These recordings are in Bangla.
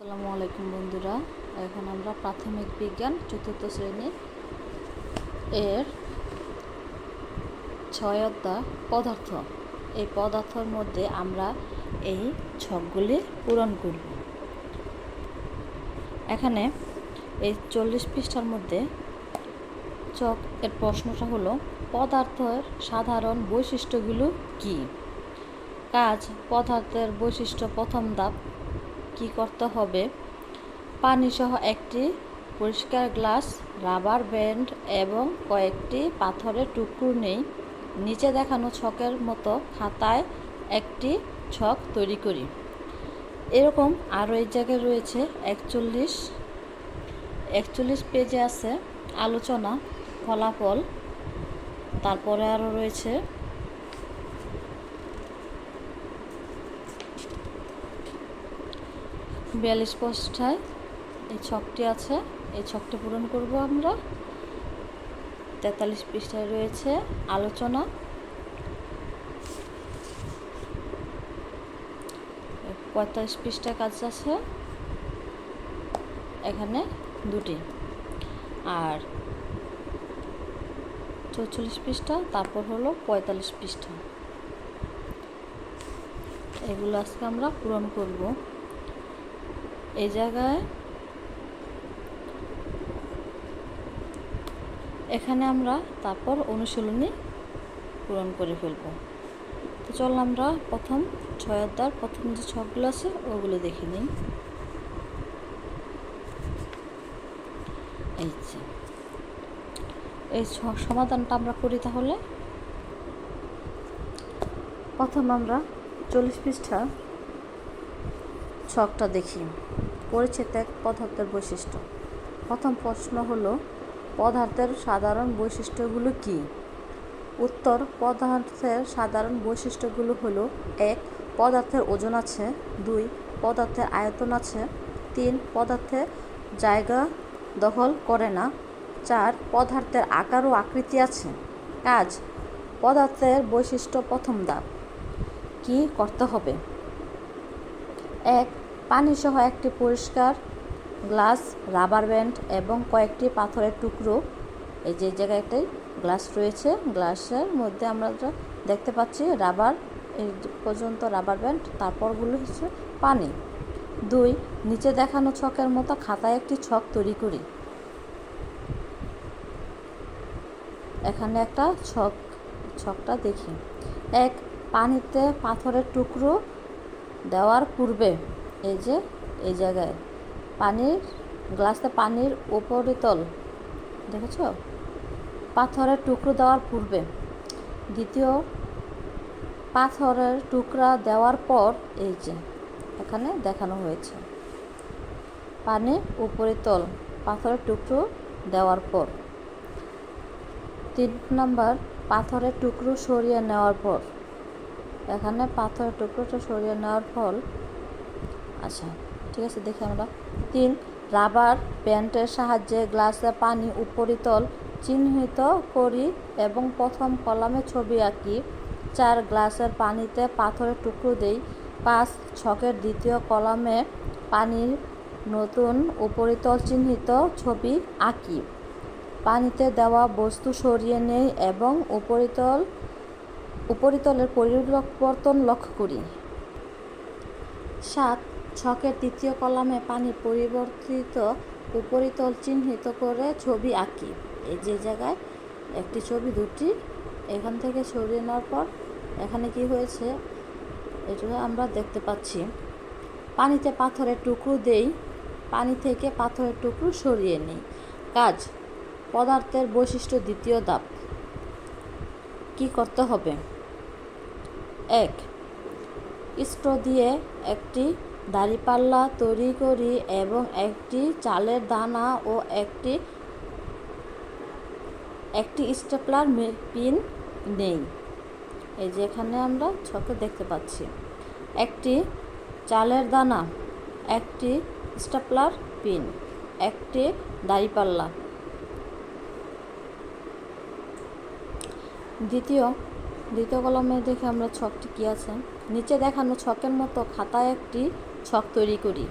আসসালামু আলাইকুম বন্ধুরা। এখন আমরা প্রাথমিক বিজ্ঞান চতুর্থ শ্রেণী এর 6 অধ্যায় পদার্থ। এই পদার্থের মধ্যে আমরা এই ছকগুলি পূরণ করব। এখানে এই 40 পৃষ্ঠার মধ্যে ছক এর প্রশ্নটা হলো পদার্থের সাধারণ বৈশিষ্ট্যগুলো কি। কাজ পদার্থের বৈশিষ্ট্য। প্রথম ধাপ কি করতে হবে? পানি সহ একটি পরিষ্কার গ্লাস, রাবার ব্যান্ড এবং কয়েকটি পাথরের টুকরো নেই। নিচে দেখানো ছকের মতো খাতায় একটি ছক তৈরি করি। এরকম আরও এই জায়গায় রয়েছে 41 পেজে আছে আলোচনা, ফলাফল। তারপরে আরও রয়েছে 42 পৃষ্ঠায় এই ছকটি আছে। এই ছকটি পূরণ করব আমরা। 43 পৃষ্ঠায় রয়েছে আলোচনা। 45 পৃষ্ঠায় কাজ আছে এখানে দুটি, আর 44 পৃষ্ঠা, তারপর হলো 45 পৃষ্ঠা। এগুলো আজকে আমরা পূরণ করব। এই জায়গায় এখানে আমরা তারপর অনুশীলনী পূরণ করে ফেলব। তো চল আমরা প্রথম 6 অধ্যায়ের প্রথম যে ছকগুলো আছে ওগুলো দেখে নিই। এই সমাধানটা আমরা করি। তাহলে প্রথম আমরা 40 পৃষ্ঠা ছকটা দেখি। পরিচ্ছেদ এক, পদার্থের বৈশিষ্ট্য। প্রথম প্রশ্ন হলো পদার্থের সাধারণ বৈশিষ্ট্যগুলো কি? উত্তর: পদার্থের সাধারণ বৈশিষ্ট্যগুলো হলো: 1. পদার্থের ওজন আছে। 2. পদার্থের আয়তন আছে। 3. পদার্থের জায়গা দখল করে না। 4. পদার্থের আকার ও আকৃতি আছে। কাজ পদার্থের বৈশিষ্ট্য। প্রথম ধাপ কি করতে হবে? 1. পানি সহ একটি পরিষ্কার গ্লাস, রাবার ব্যান্ড এবং কয়েকটি পাথরের টুকরো। এই যে জায়গায় একটি গ্লাস রয়েছে, গ্লাসের মধ্যে আমরা দেখতে পাচ্ছি রাবার, এই পর্যন্ত রাবার ব্যান্ড, তারপরগুলো হচ্ছে পানি। 2. নিচে দেখানো ছকের মতো খাতায় একটি ছক তৈরি করি। এখানে একটা ছকটা দেখি। 1. পানিতে পাথরের টুকরো দেওয়ার পূর্বে, এই যে এই জায়গায় পানির গ্লাসে পানির উপরিতল দেখেছ, পাথরের টুকরো দেওয়ার পূর্বে। 2. পাথরের টুকরা দেওয়ার পর, এই যে এখানে দেখানো হয়েছে পানির উপরিতল পাথরের টুকরো দেওয়ার পর। 3 নম্বর পাথরের টুকরো সরিয়ে নেওয়ার পর। এখানে পাথরের টুকরোটা সরিয়ে নেওয়ার ফল। আচ্ছা, ঠিক আছে, দেখি আমরা। 3. রাবার ব্যান্ডের সাহায্যে গ্লাসে পানি উপরিতল চিহ্নিত করি এবং প্রথম কলামে ছবি আঁকি। 4. গ্লাসের পানিতে পাথরের টুকরো দেই। 5. ছকের দ্বিতীয় কলামে পানির নতুন উপরিতল চিহ্নিত ছবি আঁকি। পানিতে দেওয়া বস্তু সরিয়ে নেই এবং উপরিতলের পরিবর্তন লক্ষ্য করি। 7. ছকের তৃতীয় কলামে পানির পরিবর্তিত উপরিতল চিহ্নিত করে ছবি আঁকি। এই যে জায়গায় একটি ছবি, দুটি এখান থেকে সরিয়ে নেওয়ার পর এখানে কি হয়েছে এটা আমরা দেখতে পাচ্ছি। পানিতে পাথরের টুকরো দেই, পানি থেকে পাথরের টুকরো সরিয়ে নিই। কাজ পদার্থের বৈশিষ্ট্য। দ্বিতীয় ধাপ কি করতে হবে? 1. স্ট্র দিয়ে একটি দাঁড়িপাল্লা তৈরি করি এবং একটি চালের দানা ও একটি স্টেপলার পিন নেই। এই যে এখানে আমরা ছকে দেখতে পাচ্ছি একটি চালের দানা, একটি স্টেপলার পিন, একটি দাঁড়িপাল্লা। দ্বিতীয় কলমে দেখে আমরা ছকটি কি আছে। নিচে দেখানো ছকের মতো খাতায় একটি ছক তৈরি করি।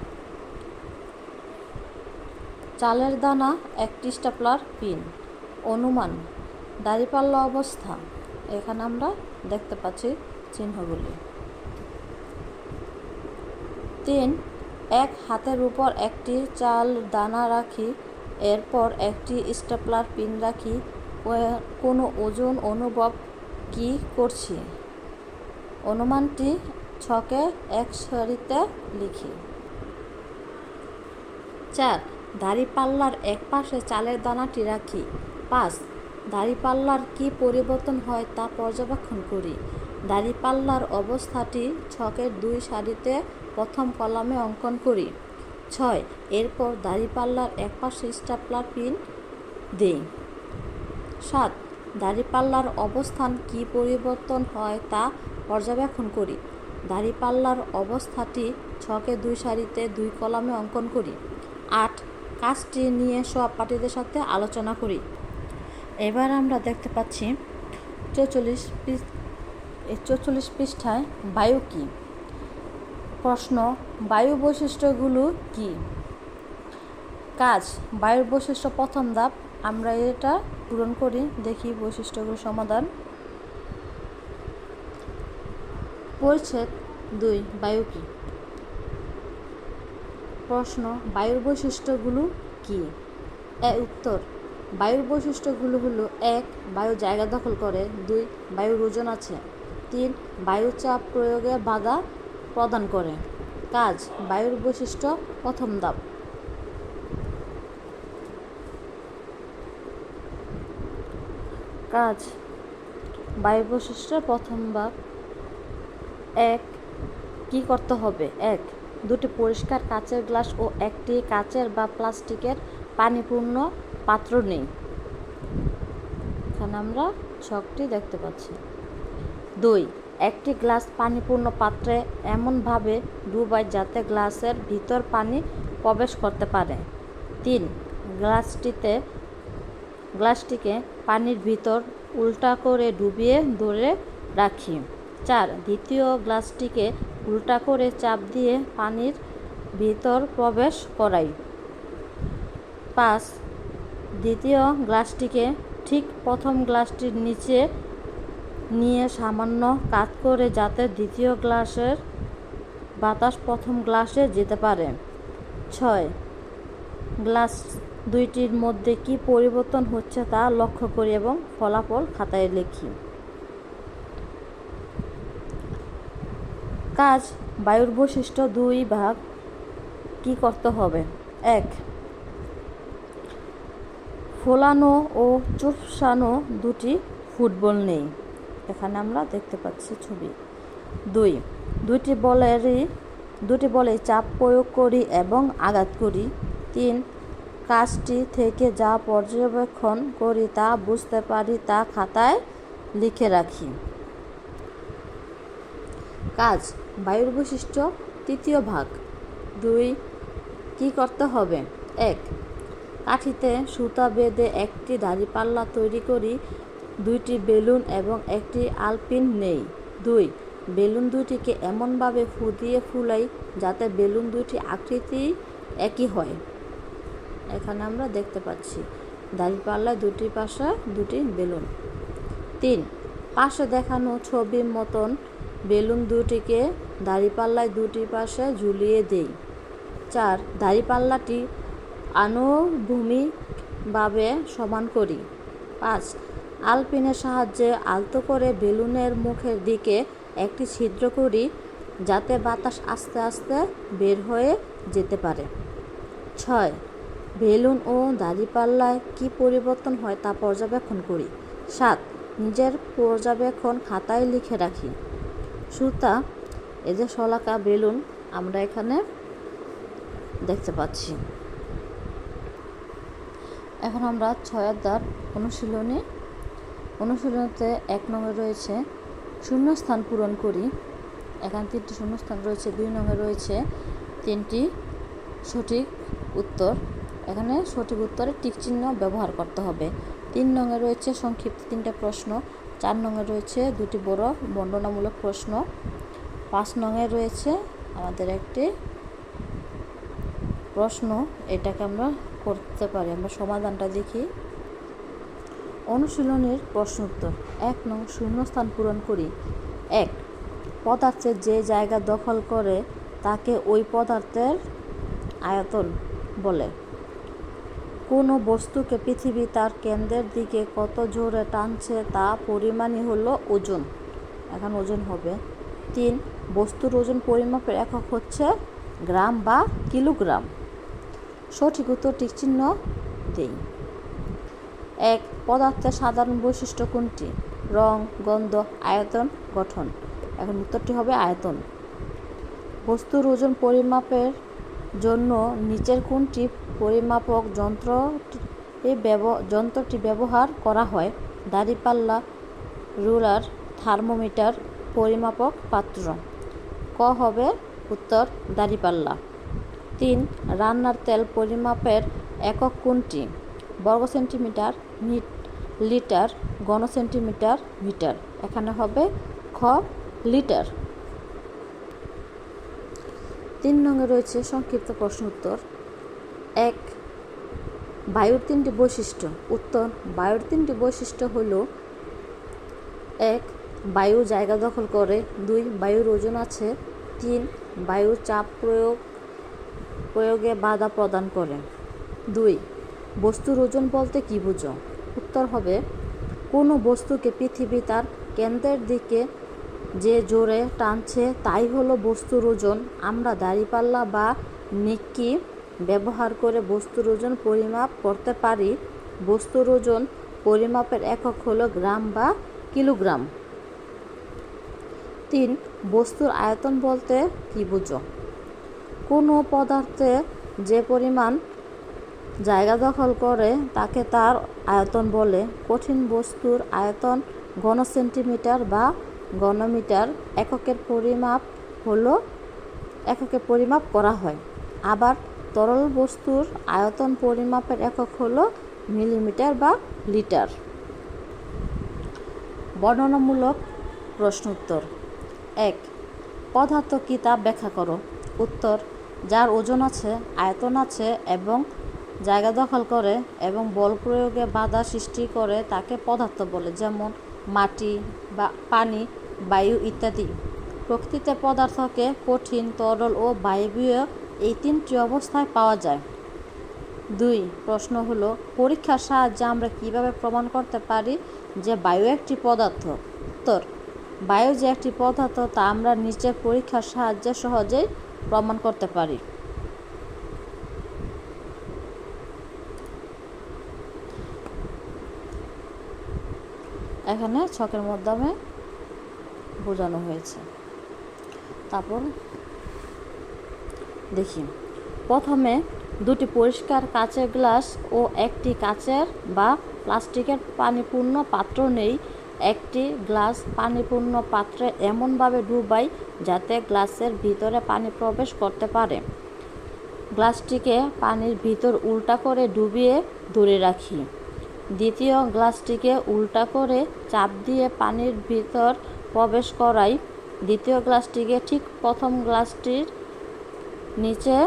চালের দানা একটি স্টেপলার পিন। অনুমান দাঁড়িপাল্লা অবস্থা, এখানে আমরা দেখতে পাচ্ছি চিহ্নগুলি। 3, এক হাতের উপর একটি চাল দানা রাখি, এরপর একটি স্টেপলার পিন রাখি, কোনো ওজন অনুভব কি করছি। অনুমানটি ছকে এক সারিতে লিখি। 4, দাঁড়িপাল্লার এক পাশে চালের দানাটি রাখি। 5, দাঁড়িপাল্লার কি পরিবর্তন হয় তা পর্যবেক্ষণ করি। দাঁড়িপাল্লার অবস্থাটি ছকের 2 সারিতে প্রথম কলামে অঙ্কন করি। 6, এরপর দাঁড়িপাল্লার এক পাশে স্টেপলার পিন দিই। 7, দাঁড়িপাল্লার অবস্থান কি পরিবর্তন হয় তা পর্যবেক্ষণ করি। দাঁড়িপাল্লার অবস্থাটি ছকের 2 সারিতে 2 কলামে অঙ্কন করি। 8, কাজটি নিয়ে সহপাঠীদের সাথে আলোচনা করি। এবার আমরা দেখতে পাচ্ছি 44 পৃষ্ঠায় বায়ু কি। প্রশ্ন, বায়ু বৈশিষ্ট্যগুলো কি? কাজ, বায়ুর বৈশিষ্ট্য প্রথম ধাপ। আমরা এটা পূরণ করি, দেখি বৈশিষ্ট্যগুলো সমাধান। পরিচ্ছেদ 2, বায়ু কি। প্রশ্ন, বায়ুর বৈশিষ্ট্যগুলো কি? উত্তর, বায়ুর বৈশিষ্ট্যগুলো হলো: 1, বায়ু জায়গা দখল করে। 2, বায়ুর ওজন আছে। 3, বায়ু চাপ প্রয়োগে বাধা প্রদান করে। কাজ, বায়ুর বৈশিষ্ট্য প্রথম ধাপ। কাজ, বায়ুর বৈশিষ্ট্যের প্রথম ধাপ। 1, কি করতে হবে? 1, দুটি পরিষ্কার কাচের গ্লাস ও একটি কাচের বা প্লাস্টিকের পানিপূর্ণ পাত্র নেই। এখানে আমরা ছকটি দেখতে পাচ্ছি। 2, একটি গ্লাস পানিপূর্ণ পাত্রে এমনভাবে ডুবাই যাতে গ্লাসের ভিতর পানি প্রবেশ করতে পারে। 3, গ্লাসটিকে পানির ভিতর উল্টা করে ডুবিয়ে ধরে রাখি। 4, দ্বিতীয় গ্লাসটিকে উল্টা করে চাপ দিয়ে পানির ভিতর প্রবেশ করাই। 5, দ্বিতীয় গ্লাসটিকে ঠিক প্রথম গ্লাসটির নিচে নিয়ে সামান্য কাত করে যাতে দ্বিতীয় গ্লাসের বাতাস প্রথম গ্লাসে যেতে পারে। 6, গ্লাস দুইটির মধ্যে কি পরিবর্তন হচ্ছে তা লক্ষ্য করি এবং ফলাফল খাতায় লিখি। কাজ, বায়ুর বৈশিষ্ট্য 2 ভাগ। কি করতে হবে? 1, ফোলানো ও চুপসানো দুটি ফুটবল নেই। এখানে আমরা দেখতে পাচ্ছি ছবি। 2, দুটি বলে চাপ প্রয়োগ করি এবং আঘাত করি। 3, কাজটি থেকে যা পর্যবেক্ষণ করি তা বুঝতে পারি তা খাতায় লিখে রাখি। কাজ, বায়ুর বৈশিষ্ট্য 3য় ভাগ। 2, কি করতে হবে? 1, কাঠিতে সুতা বেঁধে একটি দাঁড়িপাল্লা তৈরি করি। 2টি বেলুন এবং একটি আলপিন নেই। 2, বেলুন দুটিকে এমনভাবে ফুদিয়ে ফুলাই যাতে বেলুন দুটি আকৃতি একই হয়। এখানে আমরা দেখতে পাচ্ছি দাঁড়িপাল্লায় 2টি পাশে 2টি বেলুন। 3, পাশে দেখানো ছবির মতন বেলুন দুটিকে দাঁড়িপাল্লায় 2টি পাশে ঝুলিয়ে দেই। 4, দাঁড়িপাল্লাটি আনুভূমিকভাবে সমান করি। 5, আলপিনের সাহায্যে আলতো করে বেলুনের মুখের দিকে একটি ছিদ্র করি যাতে বাতাস আস্তে আস্তে বের হয়ে যেতে পারে। 6, বেলুন ও দাঁড়িপাল্লায় কি পরিবর্তন হয় তা পর্যবেক্ষণ করি। 7, নিজের পর্যবেক্ষণ খাতায় লিখে রাখি। সুতা, এই যে শলাকা বেলুন আমরা এখানে দেখতে পাচ্ছি। এখন আমরা 6 ধাপ অনুশীলনীতে 1 নঙে রয়েছে শূন্যস্থান পূরণ করি। এখানে 3টি শূন্যস্থান রয়েছে। 2 নঙে রয়েছে 3টি সঠিক উত্তর। এখানে সঠিক উত্তরে টিক চিহ্ন ব্যবহার করতে হবে। 3 নঙে রয়েছে সংক্ষিপ্ত 3টা প্রশ্ন। 4 নঙে রয়েছে 2টি বড় বর্ণনামূলক প্রশ্ন। 5 নঙে রয়েছে আমাদের একটি প্রশ্ন, এটাকে আমরা করতে পারি। আমরা সমাধানটা দেখি। অনুশীলনের প্রশ্ন উত্তর 1 নং শূন্যস্থান পূরণ করি। 1. পদার্থের যে জায়গা দখল করে তাকে ওই পদার্থের আয়তন বলে। কোনো বস্তুকে পৃথিবী তার কেন্দ্রের দিকে কত জোরে টানছে তা পরিমাণই হলো ওজন। এখন ওজন হবে। 3. বস্তুর ওজন পরিমাপের একক হচ্ছে গ্রাম বা কিলোগ্রাম। সঠিক উত্তর টিক চিহ্ন দেই। 1. পদার্থের সাধারণ বৈশিষ্ট্য কোনটি? রং, গন্ধ, আয়তন, গঠন। এখন উত্তরটি হবে আয়তন। বস্তুর ওজন পরিমাপের জন্য নিচের কোনটি পরিমাপক যন্ত্রটি ব্যবহার করা হয়? দাঁড়িপাল্লা, রুলার, থার্মোমিটার, পরিমাপক পাত্র। ক হবে উত্তর দাঁড়িপাল্লা। 3. রান্নার তেল পরিমাপের একক কোনটি? বর্গ সেন্টিমিটার, লিটার, ঘন সেন্টিমিটার, মিটার। এখানে হবে খ লিটার। 3 নঙে রয়েছে সংক্ষিপ্ত প্রশ্ন উত্তর। 1. বায়ুর 3টি বৈশিষ্ট্য। উত্তর, বায়ুর 3টি বৈশিষ্ট্য হল: 1. বায়ু জায়গা দখল করে। 2. বায়ুর ওজন আছে। 3. বায়ু চাপ প্রয়োগে বাধা প্রদান করে। 2. বস্তুর ওজন বলতে কী বুঝো? উত্তর হবে, কোনো বস্তুকে পৃথিবী তার কেন্দ্রের দিকে যে জোরে টানছে তাই হলো বস্তুর ওজন। আমরা দাঁড়িপাল্লা বা নিক্কি ব্যবহার করে বস্তুর ওজন পরিমাপ করতে পারি। বস্তুর ওজন পরিমাপের একক হলো গ্রাম বা কিলোগ্রাম। 3. বস্তুর আয়তন বলতে কী বুঝো? কোনো পদার্থে যে পরিমাণ জায়গা দখল করে তাকে তার আয়তন বলে। কঠিন বস্তুর আয়তন ঘন সেন্টিমিটার বা ঘনমিটার এককে পরিমাপ করা হয়। আবার তরল বস্তুর আয়তন পরিমাপের একক হলো মিলিমিটার বা লিটার। বর্ণনামূলক প্রশ্ন উত্তর। 1. পদার্থ কি তা ব্যাখ্যা করো। উত্তর, যার ওজন আছে, আয়তন আছে এবং জায়গা দখল করে এবং বল প্রয়োগে বাধা সৃষ্টি করে তাকে পদার্থ বলে, যেমন মাটি বা পানি, বায়ু ইত্যাদি। প্রকৃতিতে পদার্থকে কঠিন, তরল ও বায়বীয় এই 3টি অবস্থায় পাওয়া যায়। 2. প্রশ্ন হলো, পরীক্ষার সাহায্যে আমরা কিভাবে প্রমাণ করতে পারি যে বায়ু একটি পদার্থ? উত্তর, বায়ু যে একটি পদার্থ তা আমরা নিচের পরীক্ষার সাহায্যে সহজেই প্রমাণ করতে পারি। এখানে ছকের মাধ্যমে বোঝানো হয়েছে। তারপর দেখি। প্রথমে 2টি পরিষ্কার কাচের গ্লাস ও একটি কাচের বা প্লাস্টিকের পানিপূর্ণ পাত্র নেই। একটি গ্লাস পানিপূর্ণ পাত্রে এমনভাবে ডুবাই যাতে গ্লাসের ভিতরে পানি প্রবেশ করতে পারে। গ্লাসটিকে পানির ভিতর উল্টা করে ডুবিয়ে ধরে রাখি। দ্বিতীয় গ্লাসটিকে উল্টা করে চাপ দিয়ে পানির ভিতর প্রবেশ করাই। দ্বিতীয় গ্লাসটিকে ঠিক প্রথম গ্লাসটির নিচে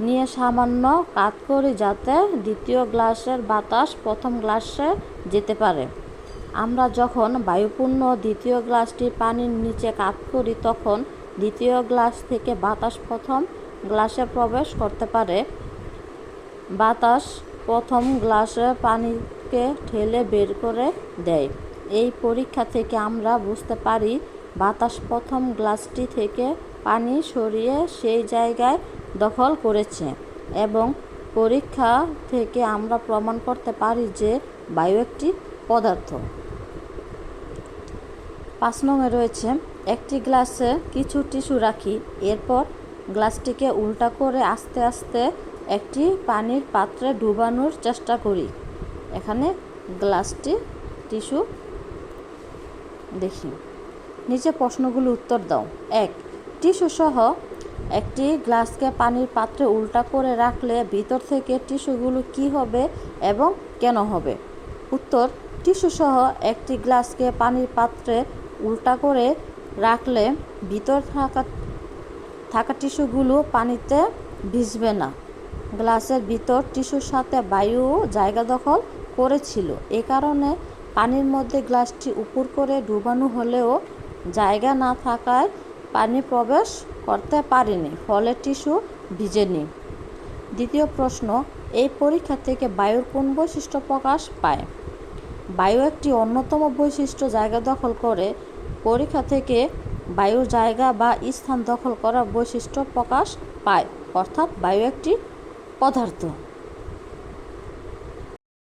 নিয়ে সামান্য কাত করি যাতে দ্বিতীয় গ্লাসের বাতাস প্রথম গ্লাসে যেতে পারে। আমরা যখন বায়ুপূর্ণ দ্বিতীয় গ্লাসটি পানির নিচে কাত করি তখন দ্বিতীয় গ্লাস থেকে বাতাস প্রথম গ্লাসে প্রবেশ করতে পারে। বাতাস প্রথম গ্লাসে পানিকে ঠেলে বের করে দেয়। এই পরীক্ষা থেকে আমরা বুঝতে পারি বাতাস প্রথম গ্লাসটি থেকে পানি সরিয়ে সেই জায়গায় দখল করেছে এবং পরীক্ষা থেকে আমরা প্রমাণ করতে পারি যে বায়ু একটি পদার্থ। 5 নঙে রয়েছে, একটি গ্লাসে কিছু টিস্যু রাখি। এরপর গ্লাসটিকে উল্টা করে আস্তে আস্তে একটি পানির পাত্রে ডুবানোর চেষ্টা করি। এখানে গ্লাসটি টিস্যু দেখি। নিচে প্রশ্নগুলো উত্তর দাও। 1. টিস্যু সহ একটি গ্লাসকে পানির পাত্রে উল্টা করে রাখলে ভিতর থেকে টিস্যুগুলো কি হবে এবং কেন হবে? উত্তর, টিস্যু সহ একটি গ্লাসকে পানির পাত্রে উল্টা করে রাখলে ভিতর থাকা টিস্যুগুলো পানিতে ভিজবে না। গ্লাসের ভিতর টিস্যুর সাথে বায়ু জায়গা দখল করেছিল। এ কারণে পানির মধ্যে গ্লাসটি উপর করে ডুবানো হলেও জায়গা না থাকায় পানি প্রবেশ করতে পারেনি, ফলে টিস্যু ভিজেনি। দ্বিতীয় প্রশ্ন, এই পরীক্ষা থেকে বায়ুর কোন বৈশিষ্ট্য প্রকাশ পায়? বায়ু একটি অন্যতম বৈশিষ্ট্য জায়গা দখল করে। পরীক্ষা থেকে বায়ুর জায়গা বা স্থান দখল করার বৈশিষ্ট্য প্রকাশ পায়, অর্থাৎ বায়ু একটি পদার্থ।